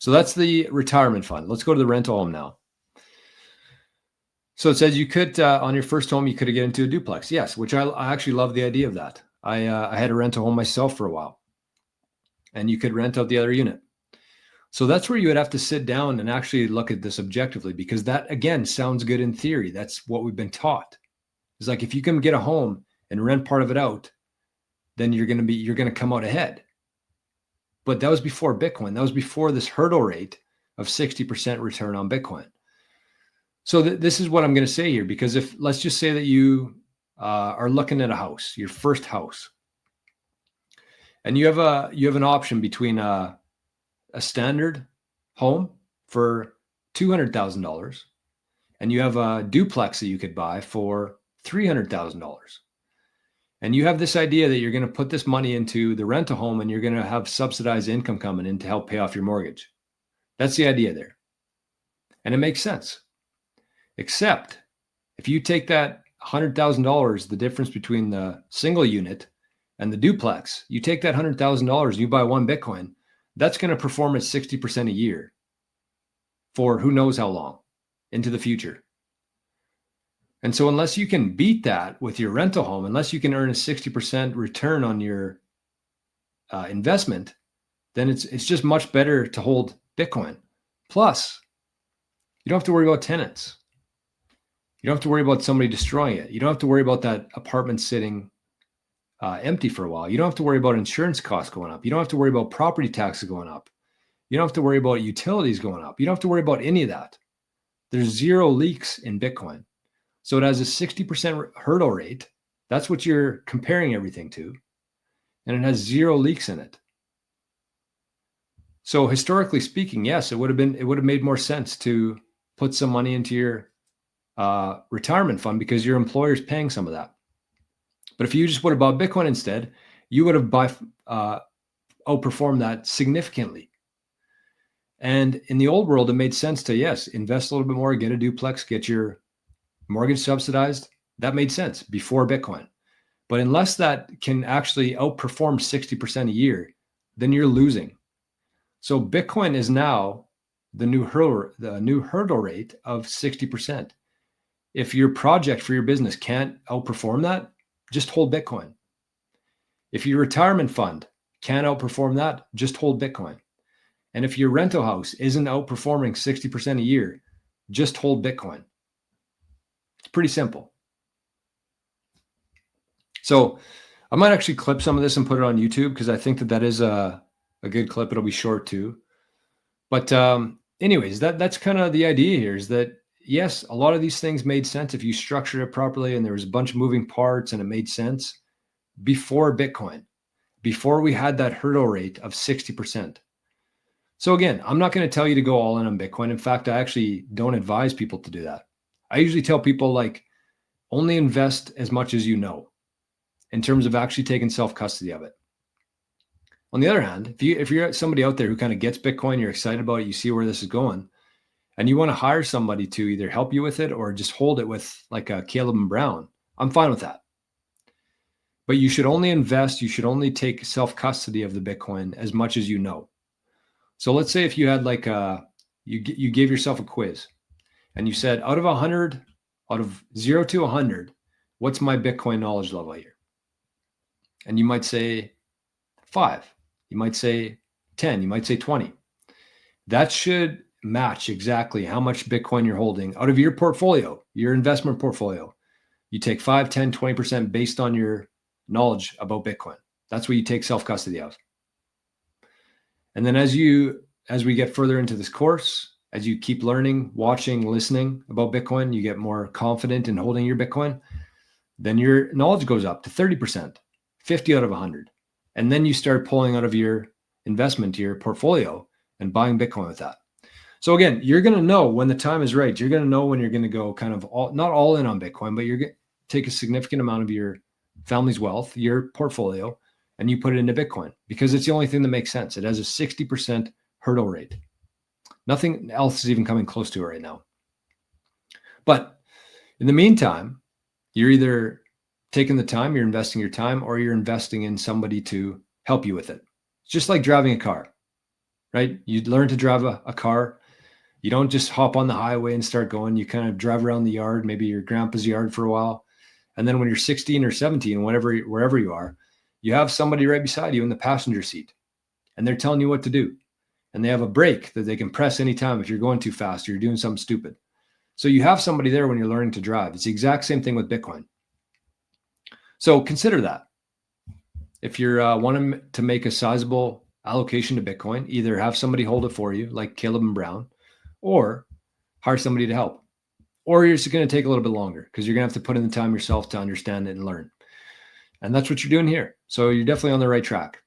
So that's the retirement fund. Let's go to the rental home now. So it says you could, on your first home, you could get into a duplex. Yes, which I actually love the idea of that. I had a rental home myself for a while, and you could rent out the other unit. So that's where you would have to sit down and actually look at this objectively, because that, again, sounds good in theory. That's what we've been taught. It's like, if you can get a home and rent part of it out, then you're going to come out ahead. But that was before Bitcoin. That was before this hurdle rate of 60% return on Bitcoin. So this is what I'm going to say here, because if, let's just say that you are looking at a house, your first house, and you have an option between a standard home for $200,000, and you have a duplex that you could buy for $300,000. And you have this idea that you're going to put this money into the rental home and you're going to have subsidized income coming in to help pay off your mortgage. That's the idea there. And it makes sense. Except if you take that $100,000, the difference between the single unit and the duplex, you take that $100,000, you buy one Bitcoin, that's going to perform at 60% a year for who knows how long into the future. And so unless you can beat that with your rental home, unless you can earn a 60% return on your investment, then it's just much better to hold Bitcoin. Plus, you don't have to worry about tenants. You don't have to worry about somebody destroying it. You don't have to worry about that apartment sitting empty for a while. You don't have to worry about insurance costs going up. You don't have to worry about property taxes going up. You don't have to worry about utilities going up. You don't have to worry about any of that. There's zero leaks in Bitcoin. So it has a 60% hurdle rate. That's what you're comparing everything to. And it has zero leaks in it. So historically speaking, yes, it would have made more sense to put some money into your retirement fund, because your employer's paying some of that. But if you just would have bought Bitcoin instead, you would have outperformed that significantly. And in the old world, it made sense to, yes, invest a little bit more, get a duplex, get your mortgage subsidized. That made sense before Bitcoin. But unless that can actually outperform 60% a year, then you're losing. So Bitcoin is now the new hurdle rate of 60%. If your project for your business can't outperform that, just hold Bitcoin. If your retirement fund can't outperform that, just hold Bitcoin. And if your rental house isn't outperforming 60% a year, just hold Bitcoin. It's pretty simple. So I might actually clip some of this and put it on YouTube, because I think that is a good clip. It'll be short too. But anyways, that's kind of the idea here, is that yes, a lot of these things made sense if you structured it properly and there was a bunch of moving parts and it made sense before Bitcoin, before we had that hurdle rate of 60%. So again, I'm not going to tell you to go all in on Bitcoin. In fact, I actually don't advise people to do that. I usually tell people, like, only invest as much as you know in terms of actually taking self-custody of it. On the other hand, if you're somebody out there who kind of gets Bitcoin, you're excited about it, you see where this is going, and you want to hire somebody to either help you with it or just hold it with like a Caleb and Brown, I'm fine with that. But you should only invest, you should only take self-custody of the Bitcoin as much as you know. So let's say if you had like you gave yourself a quiz and you said, out of 0 to 100, what's my Bitcoin knowledge level here? And you might say 5, you might say 10, you might say 20. That should match exactly how much Bitcoin you're holding out of your portfolio, your investment portfolio. You take 5, 10, 20% based on your knowledge about Bitcoin. That's what you take self-custody of. And then as we get further into this course, as you keep learning, watching, listening about Bitcoin, you get more confident in holding your Bitcoin, then your knowledge goes up to 30%, 50 out of 100. And then you start pulling out of your investment to your portfolio and buying Bitcoin with that. So again, you're going to know when the time is right. You're going to know when you're going to go kind of not all in on Bitcoin, but you're going to take a significant amount of your family's wealth, your portfolio, and you put it into Bitcoin, because it's the only thing that makes sense. It has a 60% hurdle rate. Nothing else is even coming close to it right now. But in the meantime, you're either taking the time, you're investing your time, or you're investing in somebody to help you with it. It's just like driving a car. right? You learn to drive a car. You don't just hop on the highway and start going. You kind of drive around the yard, maybe your grandpa's yard for a while. And then when you're 16 or 17, wherever you are, you have somebody right beside you in the passenger seat and they're telling you what to do. And they have a brake that they can press anytime if you're going too fast or you're doing something stupid. So you have somebody there when you're learning to drive. It's the exact same thing with Bitcoin. So consider that. If you're wanting to make a sizable allocation to Bitcoin, either have somebody hold it for you, like Caleb and Brown, or hire somebody to help. Or you're just going to take a little bit longer because you're going to have to put in the time yourself to understand it and learn. And that's what you're doing here. So you're definitely on the right track.